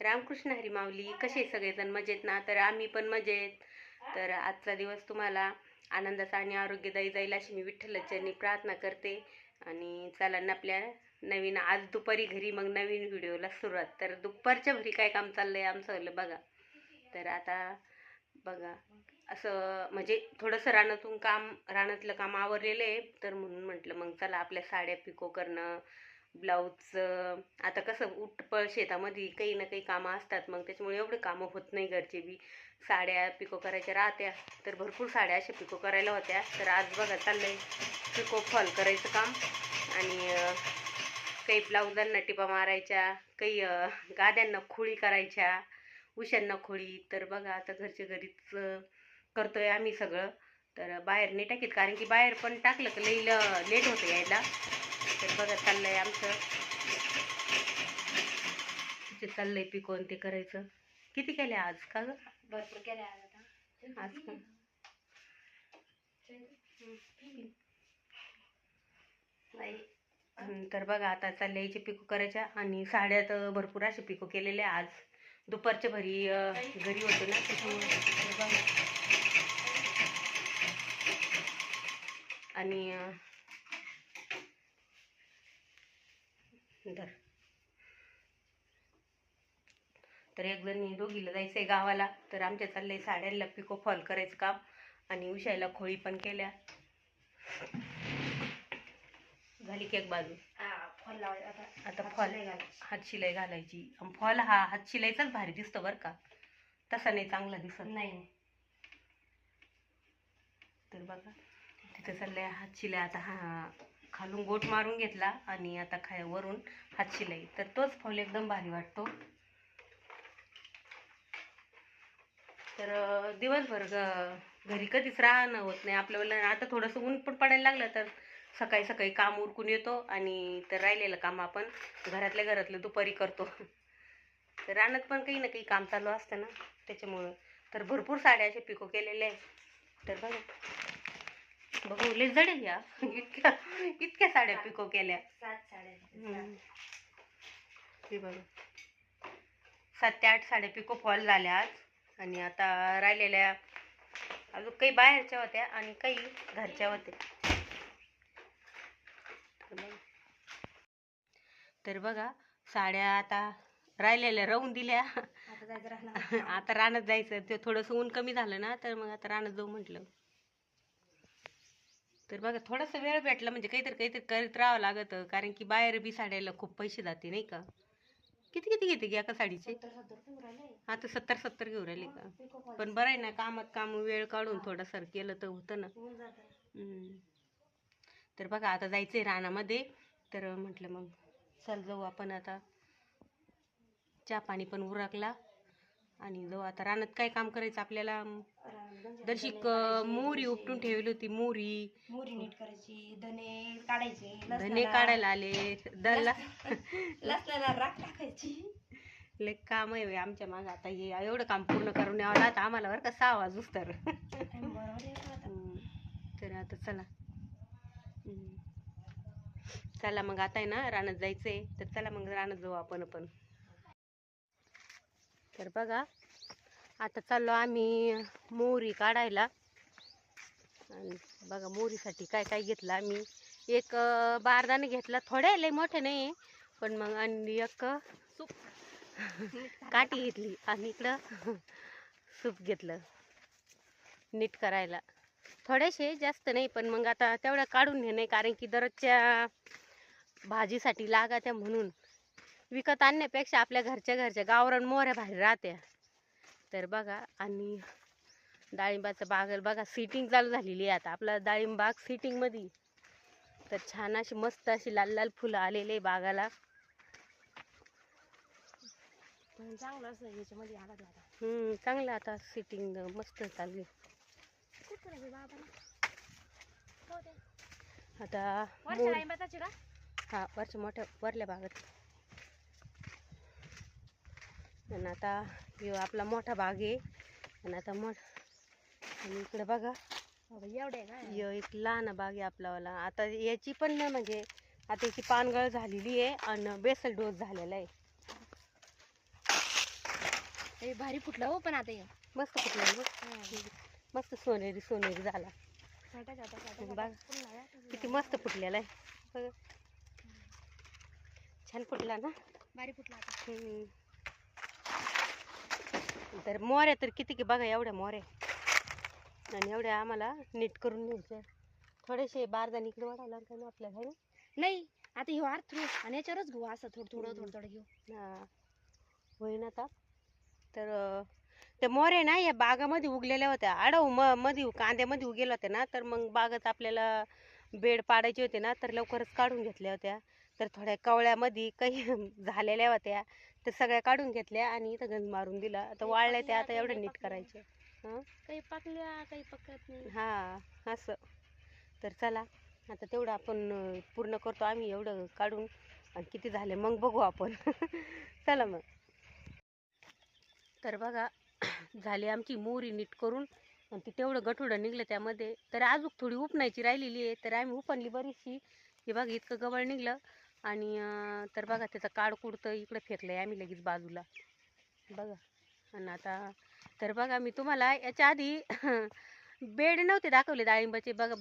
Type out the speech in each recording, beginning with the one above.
रामकृष्ण हरी माऊली. कसे सगळेजण मजेत ना? तर आम्ही पण मजेत. तर आजचा दिवस तुम्हाला आनंदाचा आणि आरोग्यदायी जाईल अशी मी विठ्ठलाच्यांनी प्रार्थना करते. आणि चला ना आपल्या नवीन आज दुपारी घरी मग नवीन व्हिडिओला सुरुवात. तर दुपारच्या घरी काय काम चाललंय आमचं बघा. तर आता बघा असं म्हणजे थोडंसं रानातलं काम आवरलेलं आहे. तर म्हणून म्हटलं मग चला आपल्या साड्या पिको करणं, ब्लाऊजचं आता कसं उठपळ शेतामध्ये काही ना काही कामं असतात, मग त्याच्यामुळे एवढे कामं होत नाही घरचे बी. साड्या पिको करायच्या राहत्या, तर भरपूर साड्या अशा पिको करायला होत्या. तर आज बघा चाललंय पिको फॉल करायचं काम. आणि काही ब्लाऊजांना टिपा मारायच्या, काही गाद्यांना खोळी करायच्या, उशांना खोळी. तर बघा आता घरच्या घरीच करतोय आम्ही सगळं. तर बाहेर नाही टाकीत, कारण की बाहेर पण टाकलं की लई लेट होतं यायला. तर बघा चाललंय आमचं, ते चाललंय पिकोन ते करायचं. किती केले आज का ग? भरपूर केले आज का तर बघा आता चालले याचे पिको करायच्या. आणि साड्या तर भरपूर असे पिको केलेले आज दुपारच्या घरी होते ना, त्याच्यामुळे. आणि तर एक जणी दोघीला जायचंय गावाला. तर आमच्या चाललंय साड्यांना पिको फॉल करायचं काम. आणि उशायला खोळी पण केल्या. झाली की एक बाजू. आता फॉल हात शिलाई घालायची. फॉल हा हात शिलाईचाच भारी दिसतो बरं का, तसा नाही चांगला दिसत नाही. तर बघा तिथं चाललंय हात शिलाई. आता हा खालून गोट मारून घेतला आणि आता वरून हात शिलाई. तर तोच फॉल एकदम भारी वाटतो. तर दिवसभर घरी कधीच राहणं होत नाही आपल्याला. आता थोडंसं ऊन पण पडायला लागलं तर सकाळी सकाळी काम उरकून येतो, आणि तर राहिलेलं काम आपण घरातलं दुपारी करतो. तर रानात पण काही ना काही काम चालू असतं ना, त्याच्यामुळं. तर भरपूर साड्या अशा पिको केलेल्या आहेत. तर बघू लय जड आहे या. इतक्या साड्या पिको केल्या. 7 साड्या. ते बघा 7 ते 8 साड्या पिको फॉल झाल्या आज. आणि आता राहिलेल्या अजून काही बाहेरच्या होत्या आणि काही घरच्या होत्या. तर बघा साड्या आता राहिलेल्या राहून दिल्या. आता रानात जायचं. ते थोडंसं ऊन कमी झालं ना, तर मग आता रानात जाऊ म्हटलं. तर बघा थोडासा वेळ भेटला म्हणजे काहीतरी करीत राहावं लागतं, कारण की बाहेर बी साड्याला खूप पैसे जाते नाही का. किती घेते की एका साडीचे? आता 70 घेऊ राहिले का? पण बरं आहे ना, कामात काम वेळ काढून थोडंसं केलं तर होतं ना. तर बघा आता जायचंय रानामध्ये. तर म्हटलं मग चल जाऊ आपण. आता चहा पाणी पण उरकला आणि जाऊ आता रानात. काय काम करायचं आपल्याला? दर्शिक मोहरी उपटून ठेवली होती. मोहरी नीट करायची, धने काढायचे, धने काढायला आले. लसणाला राख टाकायची. लय काम आहे आमच्या मागं. आता हे एवढं काम पूर्ण करून यावं लागतं आम्हाला बरं का, 6 वाजूस तर. तर आता चला मग आता आहे ना रानात जायचंय. तर चला मग रानात जाऊ आपण. तर बघा आता चाललो आम्ही मोहरी काढायला. आणि बघा मोहरीसाठी काय काय घेतलं आम्ही. एक बारदाणे घेतला, थोड्या लय मोठे नाही पण मग. आणि एक सूप काठी घेतली. आणि इकडं सूप घेतलं नीट करायला. थोडेसे जास्त नाही, पण मग आता तेवढं काढून घेणे, कारण की दररोजच्या भाजीसाठी लागात्या म्हणून. विकत आणण्यापेक्षा आपल्या घरच्या गावरान मोहऱ्या भारी राहत्या. तर बघा आणि डाळिंबाचं बाग बघा सीटिंग चालू झालेली आहे आता. आपला डाळिंब बाग सीटिंग मध्ये. तर छान अशी मस्त अशी लाल लाल फुलं आलेले बागाला. चांगलं आता सीटिंग मस्त चालली. आता हा वरच्या मोठ्या वरल्या बागात. आणि आता आपला मोठा बाग आहे. आणि आता आणि इकडे बघा एक लहान बाग आहे आपलावाला. आता याची पण ना म्हणजे आता याची पानगळ झालेली आहे आणि बेसल डोस झालेला आहे. हे भारी फुटलं हो पण आता हे. मस्त फुटला बघ. मस्त सोनेरी सोनेरी झाला. बघ किती मस्त फुटलेला आहे बघ. छान फुटला ना. भारी फुटला आता. तर मोऱ्या तर किती की बघा एवढ्या मोऱ्या. आणि एवढ्या आम्हाला नीट करून न्यायच्या. थोडेसे बारदाण इकडे वाढायला लागले ना आपल्याला है. नाही आता हे वार थ्रू आणि याच्यावरच घेऊ असं थोडं घेऊ. हा होईन आता. तर त्या मोऱ्या ना या बागामध्ये उगलेल्या होत्या. आडव मध्ये कांद्यामध्ये उगेल्या होत्या ना, तर मग बागात आपल्याला बेड पाडायचे होते ना, तर लवकरच काढून घेतल्या होत्या. तर थोड्या कवळ्यामध्ये काही झालेल्या होत्या, तर सगळ्या काढून घेतल्या आणि इथं गंज मारून दिला. आता वाळल्या त्या, आता एवढं नीट करायचे. काही पकल्या काही पकत नाही. हा असं. तर चला आता तेवढं आपण पूर्ण करतो आम्ही एवढं काढून. आणि किती झाले मग बघू आपण. चला मग. तर बघा झाली आमची मोहरी नीट करून. आणि ती तेवढं गठुडं निघलं त्यामध्ये. तर अजून थोडी उपणायची राहिलेली आहे, तर आम्ही उपणली बरीचशी. हे बघा इतकं गवळ निघलं. आणि तर बघा त्याचं काड कुडतं इकडं फेकलं आहे आम्ही लगेच बाजूला बघा. आणि आता तर बघा मी तुम्हाला याच्या आधी बेड नव्हते दाखवले डाळिंबाचे. बघा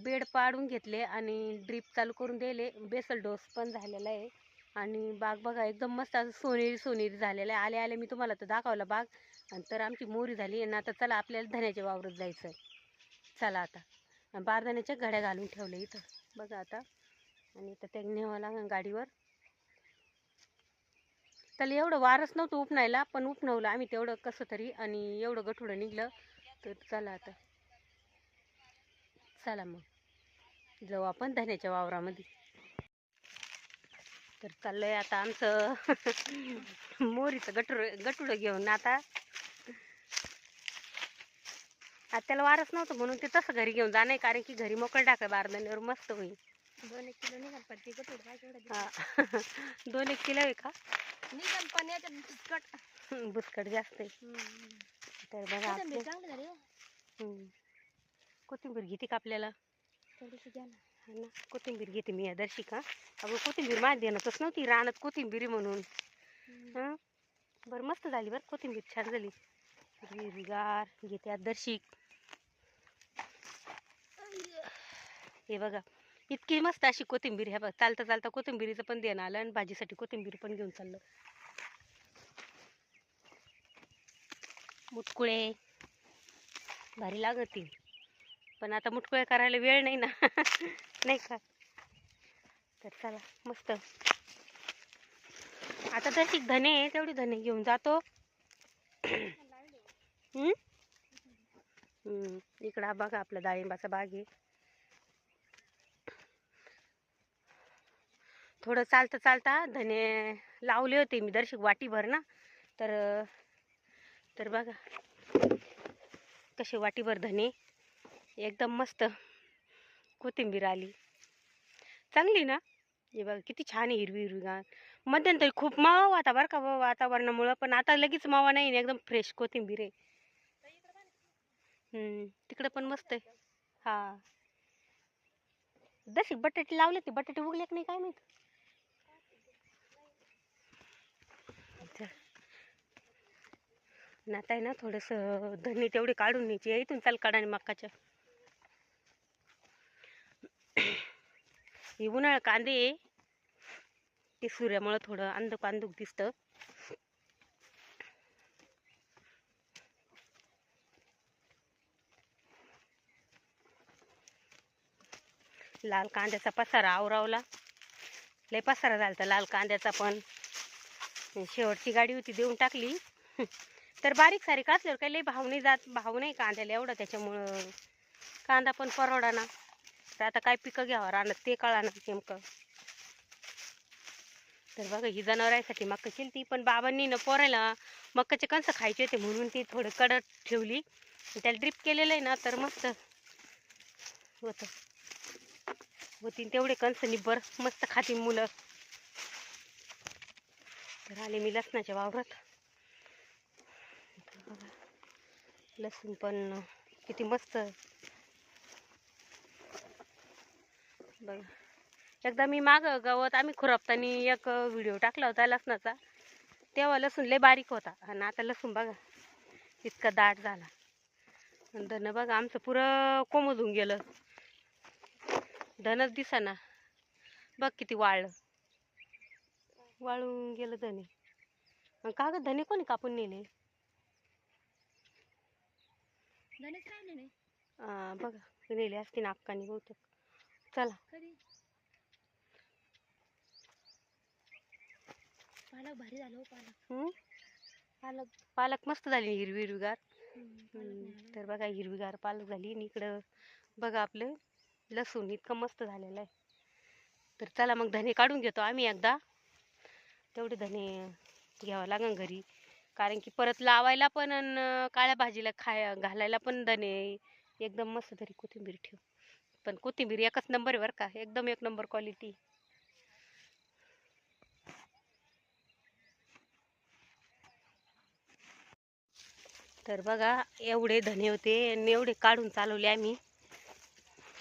बेड पाडून घेतले आणि ड्रीप चालू करून दिले. बेसल डोस पण झालेला आहे. आणि बाग बघा एकदम मस्त असं सोनेरी सोनेरी झालेलं आहे. आले आले मी तुम्हाला तर दाखवला बाग. आणि तर आमची मोहरी झाली. आणि आता चला आपल्याला धन्याच्या वावरात जायचं. चला आता बारदाण्याच्या घड्या घालून ठेवले इथं बघा आता. आणि तर ते न्यावं लागेल गाडीवर. त्याला एवढं वारच नव्हतं उपणायला, पण उपणवलं आम्ही तेवढं कसं तरी. आणि एवढं गठुडं निघलं. तर चला आता चला मग जाऊ आपण धन्याच्या वावरामध्ये. तर चाललंय आता आमचं मोरीचं गटुडं घेऊन. आता त्याला वारच नव्हतं म्हणून ते तसं घरी घेऊन जाणं, कारण की घरी मोकळं टाकलं बारदाण्यावर मस्त होईल. 2-1 किलो निघाल पण ते गठुडं काय तेवढं. हा 2-1 किलो आहे का निघाल पण याच्यात बुसकट बुसकट जास्त आहे. तर बघा आपले चांगलं झाले हो. कोथिंबीर घेते का आपल्याला. थोडीशी घ्या ना. हा ना कोथिंबीर घेते मी आदर्शी का. अगं कोथिंबीर माझ्या देणतच नव्हती रानात कोथिंबीर म्हणून. हां बरं मस्त झाली बरं कोथिंबीर छान झाली हिरवीगार. घेते आदर्शी. हे बघा इतकी मस्त अशी कोथिंबीर. हे बघ चालता चालता कोथिंबीरीचं पण देणं आलं आणि भाजीसाठी कोथिंबीर पण घेऊन चाललं. मुटकुळे भारी लागती, पण आता मुटकुळे करायला वेळ नाही ना. नाही का. तर चला मस्त. आता तशी धने तेवढी धने घेऊन जातो. इकडं बघा आपला डाळिंबाचा बाग आहे. थोडं चालता चालता धने लावले होते मी दर्शक वाटीभर ना. तर बघा कसे वाटीभर धने. एकदम मस्त कोथिंबीर आली चांगली ना. हे बघा किती छान आहे हिरवी हिरवीगार. मध्यंतरी खूप मावा होता बरं का वातावरणामुळं, पण आता लगेच मावा नाही. एकदम फ्रेश कोथिंबीर आहे. तिकडे पण मस्त आहे. हा दर्शक बटाटे लावले, ते बटाटे उगले की नाही काय माहित. आता आहे ना थोडंसं धने तेवढे काढून न्यायची. इथून चाल काढा मक्काच्या. हे उन्हाळा कांदे ते सूर्यामुळं थोडं अंधक अंधुक दिसतं. लाल कांद्याचा पसारा आवरावला. लय पसारा झाला लाल कांद्याचा पण. शेवटची गाडी होती देऊन टाकली. तर बारीक सारीक असल्यावर काही लय भाव नाही जात. भाव नाही कांद्याला एवढा, त्याच्यामुळं कांदा पण परवडा ना. तर आता काय पिकं घ्यावं रानात ते कळा ना नेमकं. तर बघा ही जनावरांसाठी मक्का केली, पण बाबांनी न पोरायला मक्काचे कणसं खायचे होते म्हणून ती थोडं कडक ठेवली. त्याला ड्रिप केलेलं आहे ना, तर मस्त होतं. होतीन तेवढे कणसं निब्बर मस्त खाती मुलं. तर आले मी लसणाच्या वावरात. लसूण पण किती मस्त बघा. एकदा मी माग गवत आम्ही खुरपताना एक व्हिडिओ टाकला होता लसणाचा. तेव्हा लसूण लय बारीक होता आणि आता लसूण बघा इतका दाट झाला. आणि धन बघा आमचं पुरं कोमजून गेलं, धनच दिसेना. बघ किती वाळून गेलं धने. आणि का ग धने कोणी कापून नेले? धनेच राहिले नाही. बघा नेले असते ना अक्कानी बहुतेक. चला कधी पालक भारी झालं हो पालक. पालक पालक मस्त झाली हिरवी हिरवीगार. पालक नाही आला. तर बघा हिरवीगार पालक झाली आणि इकडं बघा आपलं लसूण इतकं मस्त झालेलं आहे. तर चला मग धने काढून घेतो आम्ही एकदा. तेवढे धने घ्यावं लागेल घरी, कारण की परत लावायला पण आणि काळ्या भाजीला घालायला पण धने एकदम मस्त. तरी कोथिंबीर ठेव, पण कोथिंबीर एकच नंबर आहे बरं का, एकदम एक नंबर क्वालिटी. तर बघा एवढे धने होते आणि एवढे काढून चालवले आम्ही.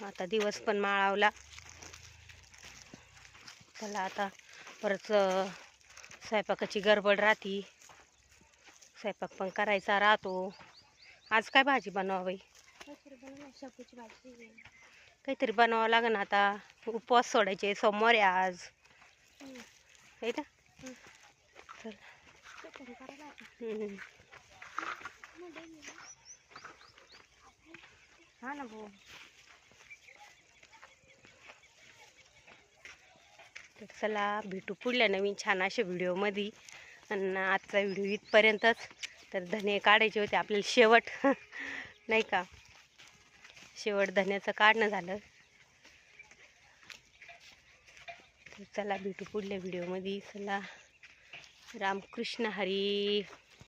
आता दिवस पण माळावला. त्याला आता परत स्वयंपाकाची गडबड राहती, स्वयंपाक पण करायचा राहतो. आज काय भाजी बनवावी? शेपूची भाजी. काहीतरी बनावं लागेल आता, उपवास सोडायचे, सोमवार आहे आज आहे ना. चल हा ना भाऊ. तर चला भेटू पुढल्या नवीन छान अशा व्हिडिओमध्ये. आणि आजचा व्हिडिओ इथपर्यंतच. तर धने काढायचे होते आपल्याला शेवट नाही का, शेवट धन्याचं काढणं झालं. तर चला भेटू पुढल्या व्हिडिओमध्ये. चला रामकृष्ण हरी.